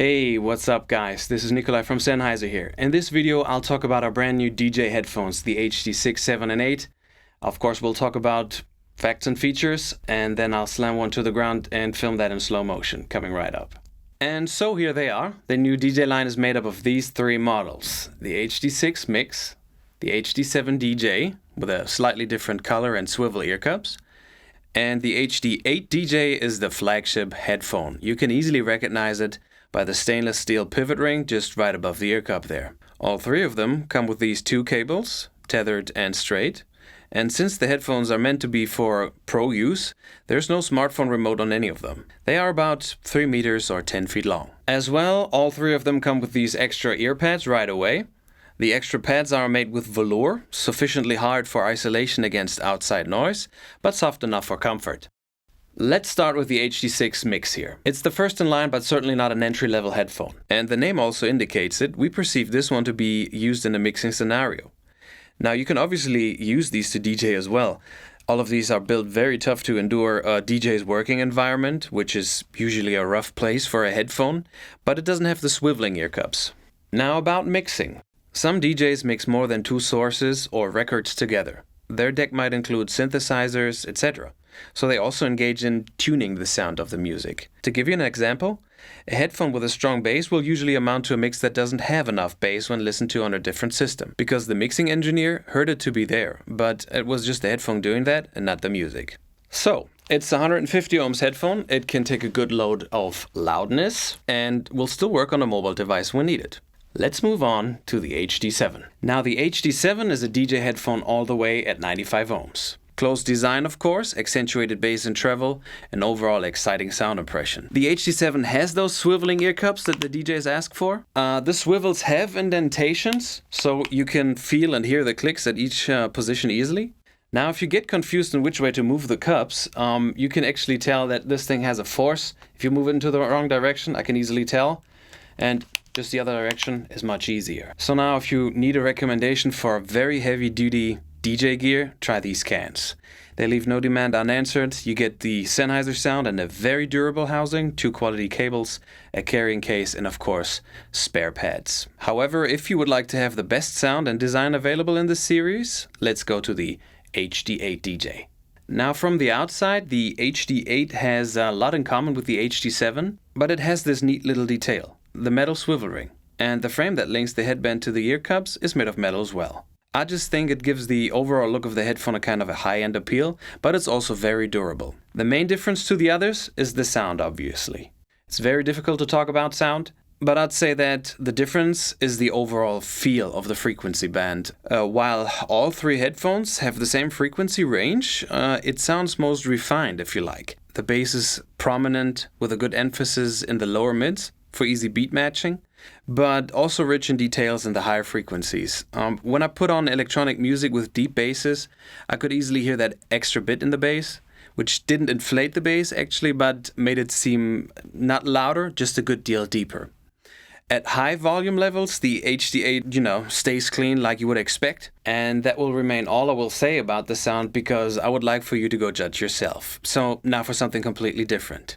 Hey, what's up guys? This is Nikolai from Sennheiser here. In this video I'll talk about our brand new DJ headphones, the HD6, 7 and 8. Of course we'll talk about facts and features, and then I'll slam one to the ground and film that in slow motion, coming right up. And so here they are. The new DJ line is made up of these three models: the HD6 Mix, the HD7 DJ with a slightly different color and swivel ear cups, and the HD8 DJ is the flagship headphone. You can easily recognize it by the stainless steel pivot ring just right above the ear cup there. All three of them come with these two cables, tethered and straight. And since the headphones are meant to be for pro use, there's no smartphone remote on any of them. They are about 3 meters or 10 feet long. As well, all three of them come with these extra ear pads right away. The extra pads are made with velour, sufficiently hard for isolation against outside noise, but soft enough for comfort. Let's start with the HD6 Mix here. It's the first in line, but certainly not an entry-level headphone. And the name also indicates it. We perceive this one to be used in a mixing scenario. Now you can obviously use these to DJ as well. All of these are built very tough to endure a DJ's working environment, which is usually a rough place for a headphone, but it doesn't have the swiveling ear cups. Now about mixing. Some DJs mix more than two sources or records together. Their deck might include synthesizers, etc. So they also engage in tuning the sound of the music. To give you an example, a headphone with a strong bass will usually amount to a mix that doesn't have enough bass when listened to on a different system, because the mixing engineer heard it to be there, but it was just the headphone doing that and not the music. So, it's a 150 ohms headphone. It can take a good load of loudness and will still work on a mobile device when needed. Let's move on to the HD7. Now the HD7 is a DJ headphone all the way at 95 ohms. Close design, of course, accentuated bass and treble, and overall exciting sound impression. The HD7 has those swiveling ear cups that the DJs ask for. The swivels have indentations, so you can feel and hear the clicks at each position easily. Now, if you get confused on which way to move the cups, you can actually tell that this thing has a force. If you move it into the wrong direction, I can easily tell. And just the other direction is much easier. So now if you need a recommendation for very heavy duty DJ gear, try these cans. They leave no demand unanswered. You get the Sennheiser sound and a very durable housing, 2 quality cables, a carrying case, and of course, spare pads. However, if you would like to have the best sound and design available in this series, let's go to the HD8 DJ. Now from the outside, the HD8 has a lot in common with the HD7, but it has this neat little detail: the metal swivel ring. And the frame that links the headband to the ear cups is made of metal as well. I just think it gives the overall look of the headphone a kind of a high-end appeal, but it's also very durable. The main difference to the others is the sound, obviously. It's very difficult to talk about sound, but I'd say that the difference is the overall feel of the frequency band. While all three headphones have the same frequency range, it sounds most refined, if you like. The bass is prominent with a good emphasis in the lower mids for easy beat matching, but also rich in details in the higher frequencies. When I put on electronic music with deep basses, I could easily hear that extra bit in the bass, which didn't inflate the bass actually, but made it seem not louder, just a good deal deeper. At high volume levels, the HD8, stays clean like you would expect, and that will remain all I will say about the sound, because I would like for you to go judge yourself. So now for something completely different.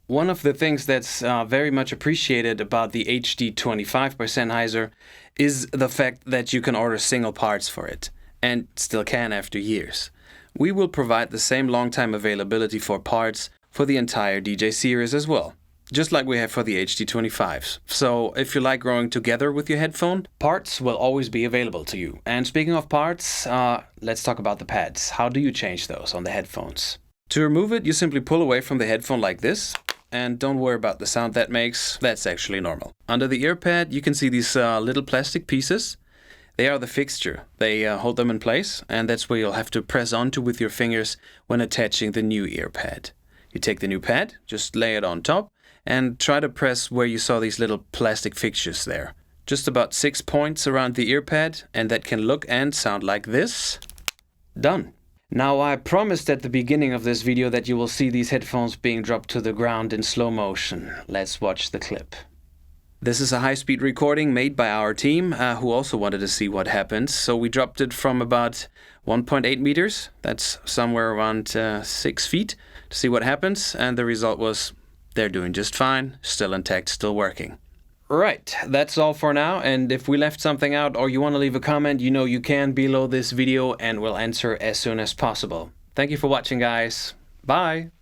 One of the things that's very much appreciated about the HD25 by Sennheiser is the fact that you can order single parts for it, and still can after years. We will provide the same long-time availability for parts for the entire DJ series as well, just like we have for the HD25s. So if you like growing together with your headphone, parts will always be available to you. And speaking of parts, let's talk about the pads. How do you change those on the headphones? To remove it, you simply pull away from the headphone like this. And don't worry about the sound that makes, that's actually normal. Under the ear pad, you can see these little plastic pieces. They are the fixture. They hold them in place, and that's where you'll have to press onto with your fingers when attaching the new ear pad. You take the new pad, just lay it on top, and try to press where you saw these little plastic fixtures there. Just about 6 points around the ear pad, and that can look and sound like this. Done. Now, I promised at the beginning of this video that you will see these headphones being dropped to the ground in slow motion. Let's watch the clip. This is a high-speed recording made by our team, who also wanted to see what happens. So we dropped it from about 1.8 meters, that's somewhere around 6 feet, to see what happens, and the result was they're doing just fine, still intact, still working. Right, that's all for now, and if we left something out or you want to leave a comment, you know you can below this video and we'll answer as soon as possible. Thank you for watching, guys. Bye!